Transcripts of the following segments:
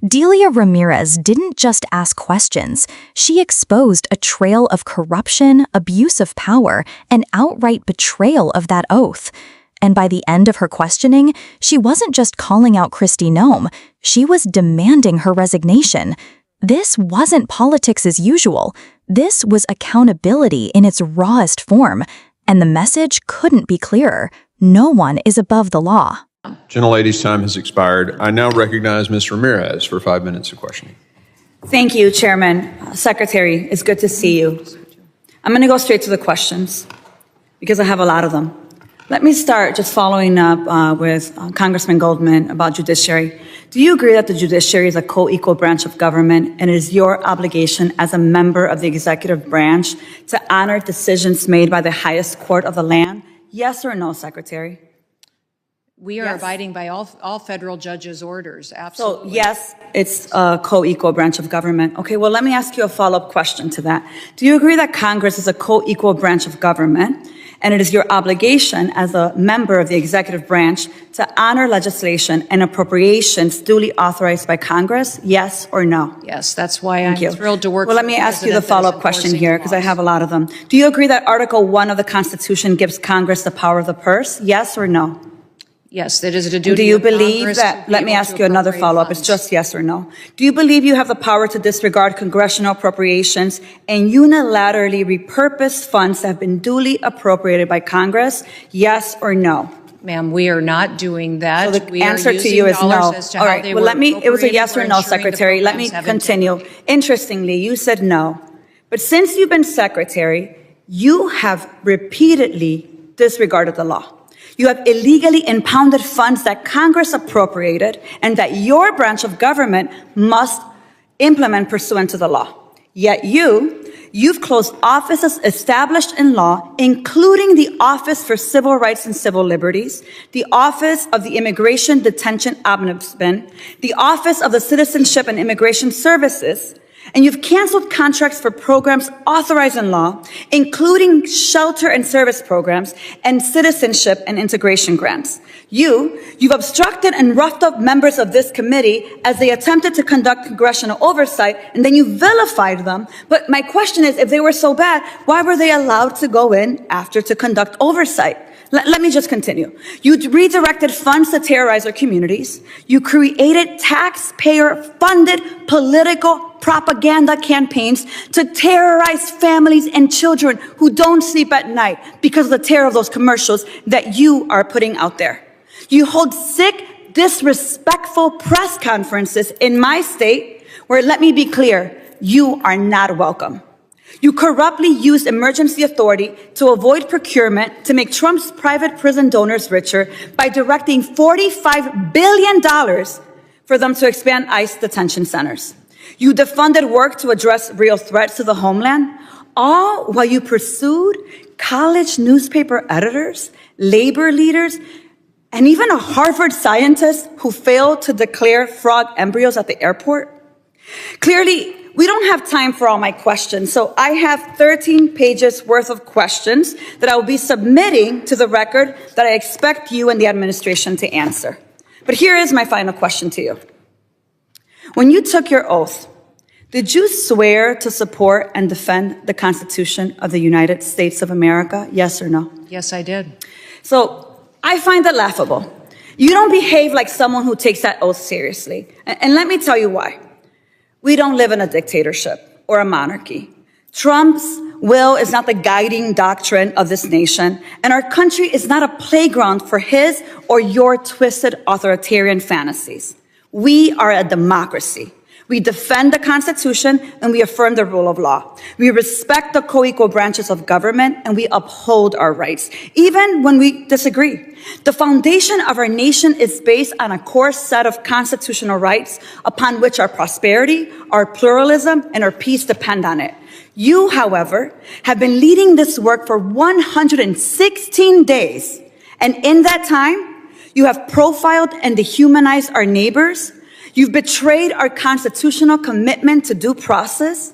Delia Ramirez didn't just ask questions, she exposed a trail of corruption, abuse of power, and outright betrayal of that oath. And by the end of her questioning, she wasn't just calling out Kristi Noem, she was demanding her resignation. This wasn't politics as usual. This was accountability in its rawest form. And the message couldn't be clearer. No one is above the law. Gentlelady's time has expired. I now recognize Ms. Ramirez for 5 minutes of questioning. Thank you, Chairman. Secretary, it's good to see you. I'm going to go straight to the questions because I have a lot of them. Let me start just following up with Congressman Goldman about judiciary. Do you agree that the judiciary is a co-equal branch of government and it is your obligation as a member of the executive branch to honor decisions made by the highest court of the land? Yes or no, Secretary? We are abiding by all federal judges' orders, absolutely. So, yes, it's a co-equal branch of government. Okay, well, let me ask you a follow-up question to that. Do you agree that Congress is a co-equal branch of government and it is your obligation as a member of the executive branch to honor legislation and appropriations duly authorized by Congress? Yes or no? Yes, that's why I'm thrilled to work. Well, let me ask you the follow-up question here because I have a lot of them. Do you agree that Article 1 of the Constitution gives Congress the power of the purse? Yes or no? Yes, that is a duty. Do you believe that, let me ask you another follow-up, it's just yes or no. Do you believe you have the power to disregard congressional appropriations and unilaterally repurpose funds that have been duly appropriated by Congress? Yes or no? Ma'am, we are not doing that. So the answer to you is no. All right, well, it was a yes or no, Secretary. Let me continue. Interestingly, you said no. But since you've been Secretary, you have repeatedly disregarded the law. You have illegally impounded funds that Congress appropriated and that your branch of government must implement pursuant to the law. Yet you've closed offices established in law, including the Office for Civil Rights and Civil Liberties, the Office of the Immigration Detention Ombudsman, the Office of the Citizenship and Immigration Services, and you've canceled contracts for programs authorized in law, including shelter and service programs and citizenship and integration grants. You've obstructed and roughed up members of this committee as they attempted to conduct congressional oversight, and then you vilified them. But my question is, if they were so bad, why were they allowed to go in after to conduct oversight? Let me just continue. You redirected funds to terrorize our communities. You created taxpayer-funded political propaganda campaigns to terrorize families and children who don't sleep at night because of the terror of those commercials that you are putting out there. You hold sick, disrespectful press conferences in my state where, let me be clear, you are not welcome. You corruptly used emergency authority to avoid procurement to make Trump's private prison donors richer by directing $45 billion for them to expand ICE detention centers. You defunded work to address real threats to the homeland, all while you pursued college newspaper editors, labor leaders, and even a Harvard scientist who failed to declare frog embryos at the airport. Clearly, we don't have time for all my questions, so I have 13 pages worth of questions that I will be submitting to the record that I expect you and the administration to answer. But here is my final question to you. When you took your oath, did you swear to support and defend the Constitution of the United States of America? Yes or no? Yes, I did. So I find that laughable. You don't behave like someone who takes that oath seriously. And let me tell you why. We don't live in a dictatorship or a monarchy. Trump's will is not the guiding doctrine of this nation, and our country is not a playground for his or your twisted authoritarian fantasies. We are a democracy. We defend the Constitution and we affirm the rule of law. We respect the co-equal branches of government and we uphold our rights, even when we disagree. The foundation of our nation is based on a core set of constitutional rights upon which our prosperity, our pluralism, and our peace depend on it. You, however, have been leading this work for 116 days. And in that time, you have profiled and dehumanized our neighbors. You've betrayed our constitutional commitment to due process.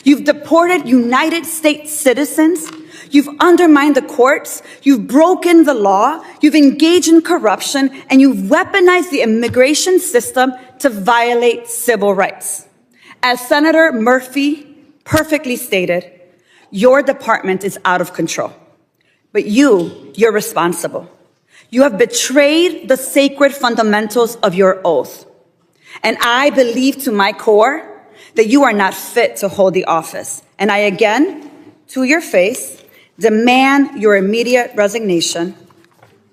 You've deported United States citizens. You've undermined the courts, you've broken the law, you've engaged in corruption, and you've weaponized the immigration system to violate civil rights. As Senator Murphy perfectly stated, your department is out of control. But you're responsible. You have betrayed the sacred fundamentals of your oath. And I believe to my core that you are not fit to hold the office. And I again, to your face, demand your immediate resignation.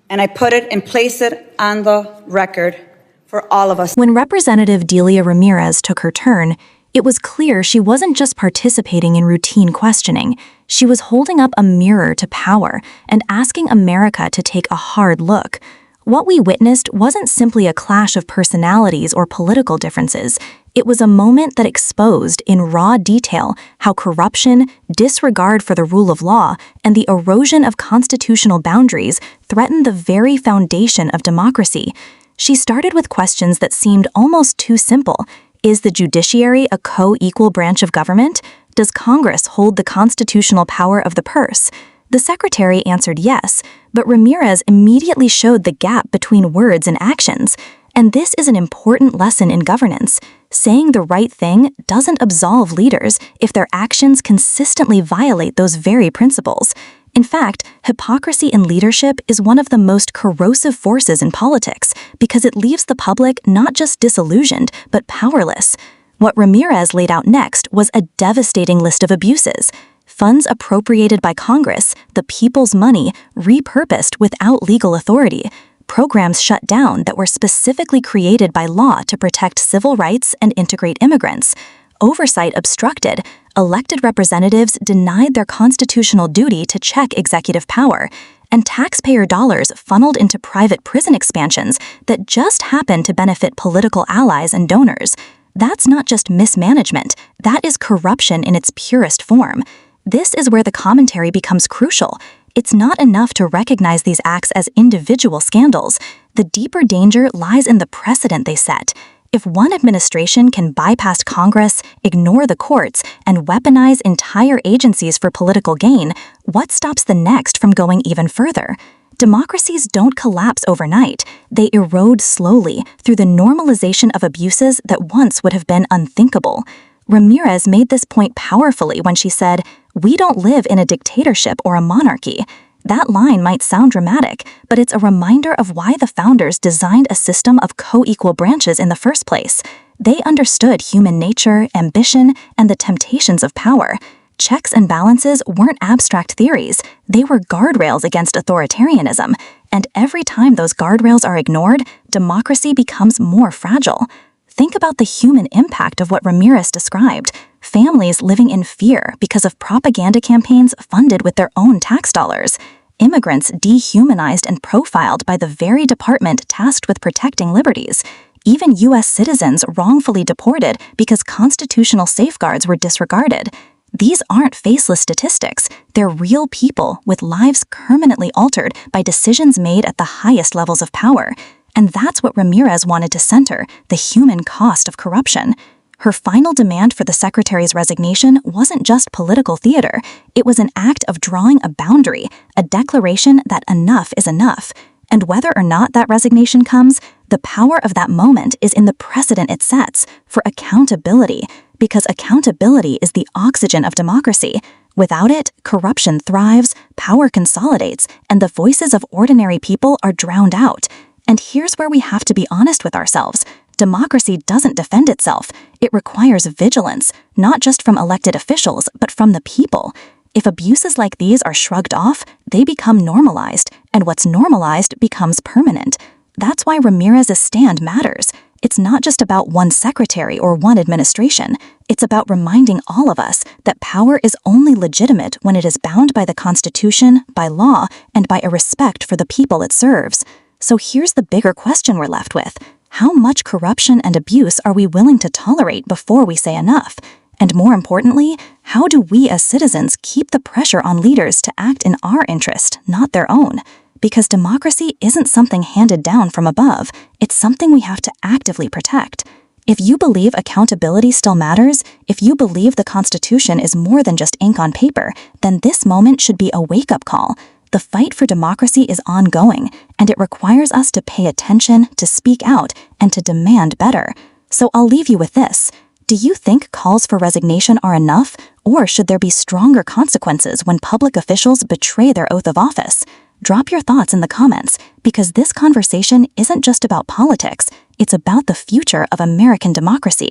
And I put it and place it on the record for all of us. When Representative Delia Ramirez took her turn, it was clear she wasn't just participating in routine questioning. She was holding up a mirror to power and asking America to take a hard look. What we witnessed wasn't simply a clash of personalities or political differences. It was a moment that exposed in raw detail how corruption, disregard for the rule of law, and the erosion of constitutional boundaries threatened the very foundation of democracy. She started with questions that seemed almost too simple. Is the judiciary a co-equal branch of government? Does Congress hold the constitutional power of the purse? The secretary answered yes, but Ramirez immediately showed the gap between words and actions. And this is an important lesson in governance. Saying the right thing doesn't absolve leaders if their actions consistently violate those very principles. In fact, hypocrisy in leadership is one of the most corrosive forces in politics because it leaves the public not just disillusioned, but powerless. What Ramirez laid out next was a devastating list of abuses. Funds appropriated by Congress, the people's money, repurposed without legal authority. Programs shut down that were specifically created by law to protect civil rights and integrate immigrants. Oversight obstructed. Elected representatives denied their constitutional duty to check executive power, and taxpayer dollars funneled into private prison expansions that just happened to benefit political allies and donors. That's not just mismanagement, that is corruption in its purest form. This is where the commentary becomes crucial. It's not enough to recognize these acts as individual scandals. The deeper danger lies in the precedent they set. If one administration can bypass Congress, ignore the courts, and weaponize entire agencies for political gain, what stops the next from going even further? Democracies don't collapse overnight. They erode slowly through the normalization of abuses that once would have been unthinkable. Ramirez made this point powerfully when she said, "We don't live in a dictatorship or a monarchy." That line might sound dramatic, but it's a reminder of why the founders designed a system of co-equal branches in the first place. They understood human nature, ambition, and the temptations of power. Checks and balances weren't abstract theories. They were guardrails against authoritarianism. And every time those guardrails are ignored, democracy becomes more fragile. Think about the human impact of what Ramirez described. Families living in fear because of propaganda campaigns funded with their own tax dollars. Immigrants dehumanized and profiled by the very department tasked with protecting liberties. Even U.S. citizens wrongfully deported because constitutional safeguards were disregarded. These aren't faceless statistics. They're real people with lives permanently altered by decisions made at the highest levels of power. And that's what Ramirez wanted to center, the human cost of corruption. Her final demand for the secretary's resignation wasn't just political theater. It was an act of drawing a boundary, a declaration that enough is enough. And whether or not that resignation comes, the power of that moment is in the precedent it sets for accountability, because accountability is the oxygen of democracy. Without it, corruption thrives, power consolidates, and the voices of ordinary people are drowned out. And here's where we have to be honest with ourselves. Democracy doesn't defend itself. It requires vigilance, not just from elected officials, but from the people. If abuses like these are shrugged off, they become normalized, and what's normalized becomes permanent. That's why Ramirez's stand matters. It's not just about one secretary or one administration. It's about reminding all of us that power is only legitimate when it is bound by the Constitution, by law, and by a respect for the people it serves. So here's the bigger question we're left with. How much corruption and abuse are we willing to tolerate before we say enough? And more importantly, how do we as citizens keep the pressure on leaders to act in our interest, not their own? Because democracy isn't something handed down from above. It's something we have to actively protect. If you believe accountability still matters, if you believe the Constitution is more than just ink on paper, then this moment should be a wake-up call. The fight for democracy is ongoing, and it requires us to pay attention, to speak out, and to demand better. So I'll leave you with this. Do you think calls for resignation are enough, or should there be stronger consequences when public officials betray their oath of office? Drop your thoughts in the comments, because this conversation isn't just about politics, it's about the future of American democracy.